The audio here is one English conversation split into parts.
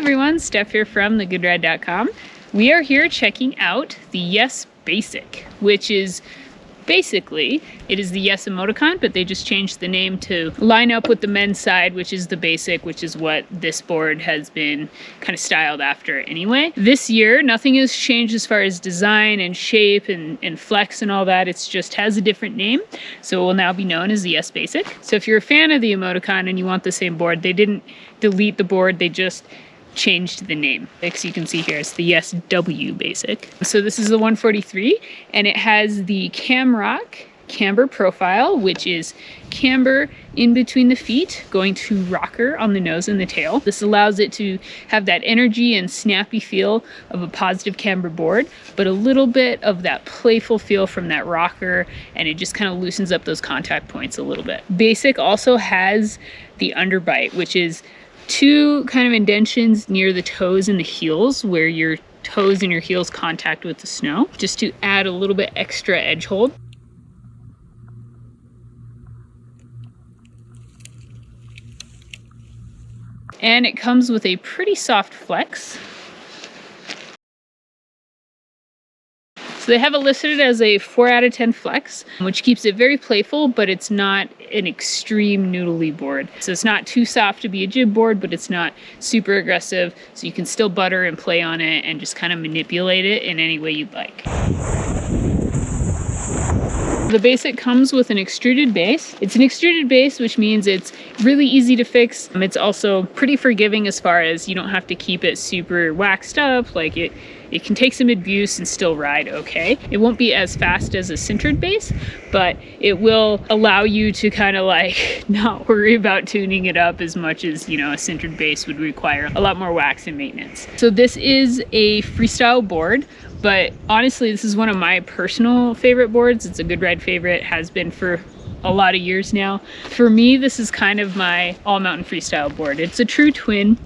everyone, Steph here from thegoodrad.com. We are here checking out the Yes Basic, which is basically, it is the Yes emoticon, but they just changed the name to line up with the men's side, which is the Basic, which is what this board has been kind of styled after anyway. This year, nothing has changed as far as design and shape and flex and all that. It's just has a different name, so it will now be known as the Yes Basic. So if you're a fan of the emoticon and you want the same board, they didn't delete the board, they just changed the name. As you can see here, it's the Yes W Basic. So this is the 143, and it has the Camber Profile, which is camber in between the feet, going to rocker on the nose and the tail. This allows it to have that energy and snappy feel of a positive camber board, but a little bit of that playful feel from that rocker, and it just kind of loosens up those contact points a little bit. Basic also has the Underbite, which is two kind of indentions near the toes and the heels where your toes and your heels contact with the snow, just to add a little bit extra edge hold. And it comes with a pretty soft flex. So they have it listed as a 4 out of 10 flex, which keeps it very playful, but it's not an extreme noodly board. So it's not too soft to be a jib board, but it's not super aggressive. So you can still butter and play on it and just kind of manipulate it in any way you'd like. The Basic comes with an extruded base. It's an extruded base, which means it's really easy to fix. It's also pretty forgiving as far as you don't have to keep it super waxed up. Like it can take some abuse and still ride okay. It won't be as fast as a sintered base, but it will allow you to kind of like not worry about tuning it up as much as, you know, a sintered base would require a lot more wax and maintenance. So this is a freestyle board, but honestly, this is one of my personal favorite boards. It's a Good Ride favorite, has been for a lot of years now. For me, this is kind of my all-mountain freestyle board. It's a true twin.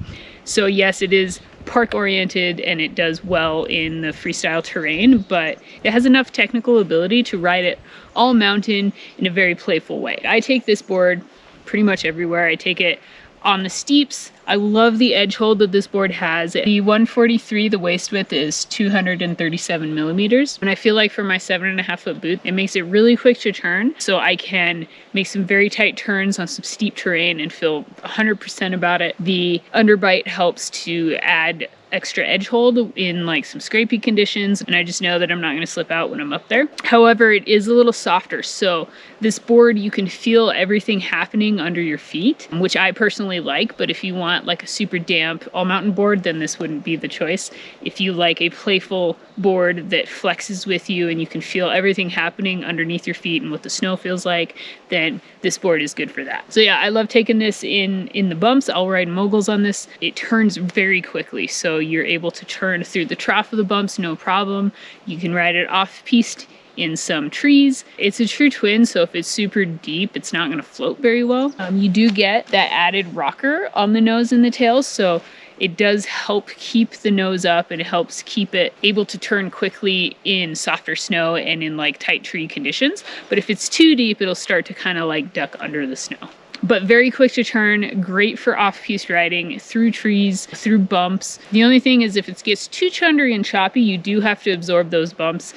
So yes, it is park oriented and it does well in the freestyle terrain, but it has enough technical ability to ride it all mountain in a very playful way. I take this board pretty much everywhere. I take it on the steeps. I love the edge hold that this board has. The 143, the waist width is 237 millimeters. And I feel like for my 7.5 foot boot, it makes it really quick to turn. So I can make some very tight turns on some steep terrain and feel 100% about it. The Underbite helps to add extra edge hold in like some scrapey conditions, and I just know that I'm not going to slip out when I'm up there. However, it is a little softer, so this board, you can feel everything happening under your feet, which I personally like. But if you want like a super damp all mountain board, then this wouldn't be the choice. If you like a playful board that flexes with you and you can feel everything happening underneath your feet and what the snow feels like, then this board is good for that. So yeah, I love taking this in the bumps. I'll ride moguls on this. It turns very quickly, so you're able to turn through the trough of the bumps no problem. You can ride it off piste in some trees. It's a true twin, so if it's super deep, it's not going to float very well. You do get that added rocker on the nose and the tail, so it does help keep the nose up and it helps keep it able to turn quickly in softer snow and in like tight tree conditions. But if it's too deep, it'll start to kind of like duck under the snow. But very quick to turn, great for off-piste riding, through trees, through bumps. The only thing is if it gets too chundery and choppy, you do have to absorb those bumps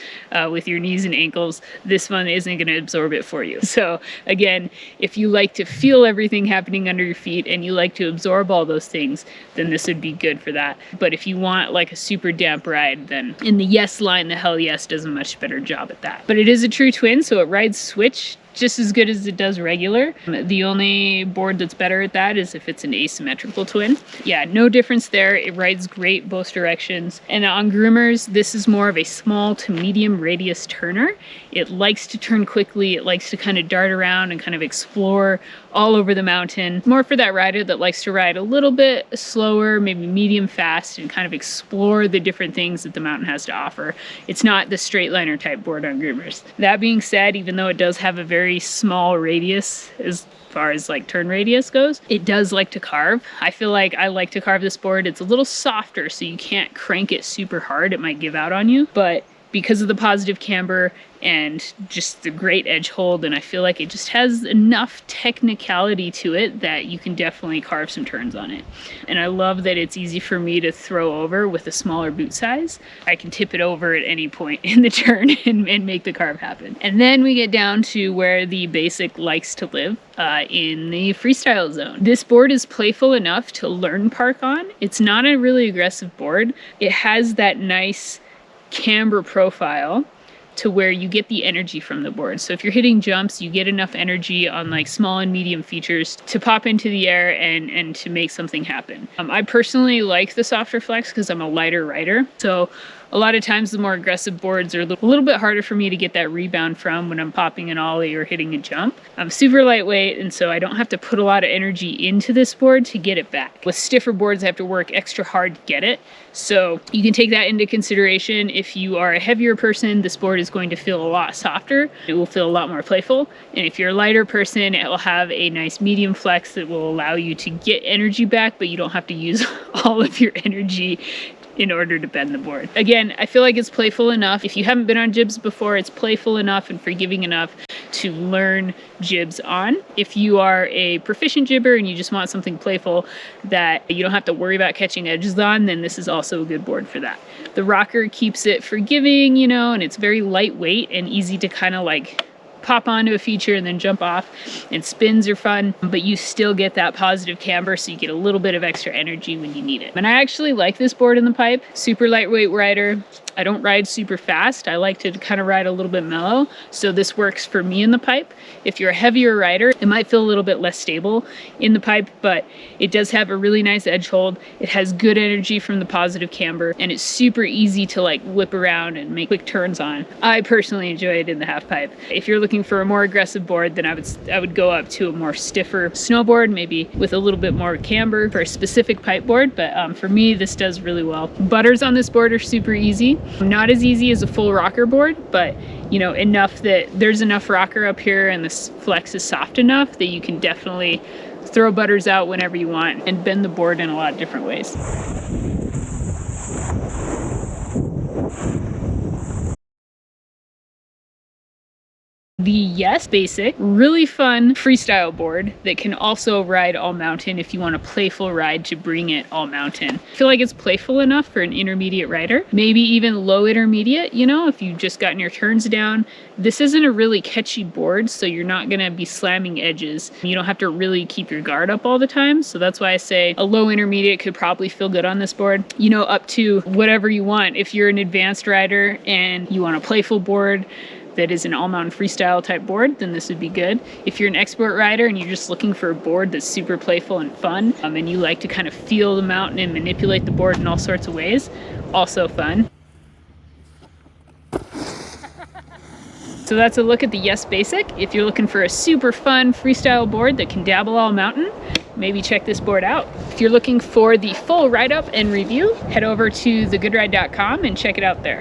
with your knees and ankles. This one isn't going to absorb it for you. So again, if you like to feel everything happening under your feet and you like to absorb all those things, then this would be good for that. But if you want like a super damp ride, then in the Yes line, the Hell Yes does a much better job at that. But it is a true twin, so it rides switch just as good as it does regular. The only board that's better at that is if it's an asymmetrical twin. Yeah, no difference there. It rides great both directions. And on groomers, this is more of a small to medium radius turner. It likes to turn quickly. It likes to kind of dart around and kind of explore all over the mountain. More for that rider that likes to ride a little bit slower, maybe medium fast, and kind of explore the different things that the mountain has to offer. It's not the straight liner type board on groomers. That being said, even though it does have a very small radius as far as like turn radius goes, it does like to carve. I feel like I like to carve this board. It's a little softer, so you can't crank it super hard. It might give out on you, but because of the positive camber and just the great edge hold, and I feel like it just has enough technicality to it that you can definitely carve some turns on it. And I love that it's easy for me to throw over with a smaller boot size. I can tip it over at any point in the turn and make the carve happen. And then we get down to where the basic likes to live, in the freestyle zone. This board is playful enough to learn park on. It's not a really aggressive board. It has that nice camber profile to where you get the energy from the board. So if you're hitting jumps, you get enough energy on like small and medium features to pop into the air and to make something happen. I personally like the softer flex because I'm a lighter rider. So a lot of times the more aggressive boards are a little bit harder for me to get that rebound from when I'm popping an ollie or hitting a jump. I'm super lightweight, and so I don't have to put a lot of energy into this board to get it back. With stiffer boards, I have to work extra hard to get it. So you can take that into consideration. If you are a heavier person, this board is going to feel a lot softer. It will feel a lot more playful. And if you're a lighter person, it will have a nice medium flex that will allow you to get energy back, but you don't have to use all of your energy in order to bend the board. Again, I feel like it's playful enough. If you haven't been on jibs before, it's playful enough and forgiving enough to learn jibs on. If you are a proficient jibber and you just want something playful that you don't have to worry about catching edges on, then this is also a good board for that. The rocker keeps it forgiving, you know, and it's very lightweight and easy to kind of like pop onto a feature and then jump off, and spins are fun, but you still get that positive camber, so you get a little bit of extra energy when you need it. And I actually like this board in the pipe. Super lightweight rider. I don't ride super fast. I like to kind of ride a little bit mellow, so this works for me in the pipe. If you're a heavier rider, it might feel a little bit less stable in the pipe, but it does have a really nice edge hold. It has good energy from the positive camber, and it's super easy to like whip around and make quick turns on. I personally enjoy it in the half pipe. If you're looking for a more aggressive board, then I would go up to a more stiffer snowboard, maybe with a little bit more camber for a specific pipe board, but for me, this does really well. Butters on this board are super easy. Not as easy as a full rocker board, but you know, enough that there's enough rocker up here and this flex is soft enough that you can definitely throw butters out whenever you want and bend the board in a lot of different ways. The Yes Basic, really fun freestyle board that can also ride all mountain if you want a playful ride to bring it all mountain. I feel like it's playful enough for an intermediate rider, maybe even low intermediate, you know, if you've just gotten your turns down. This isn't a really catchy board, so you're not gonna be slamming edges. You don't have to really keep your guard up all the time, so that's why I say a low intermediate could probably feel good on this board. You know, up to whatever you want. If you're an advanced rider and you want a playful board that is an all-mountain freestyle type board, then this would be good. If you're an expert rider and you're just looking for a board that's super playful and fun, and you like to kind of feel the mountain and manipulate the board in all sorts of ways, also fun. So that's a look at the Yes Basic. If you're looking for a super fun freestyle board that can dabble all mountain, maybe check this board out. If you're looking for the full write-up and review, head over to thegoodride.com and check it out there.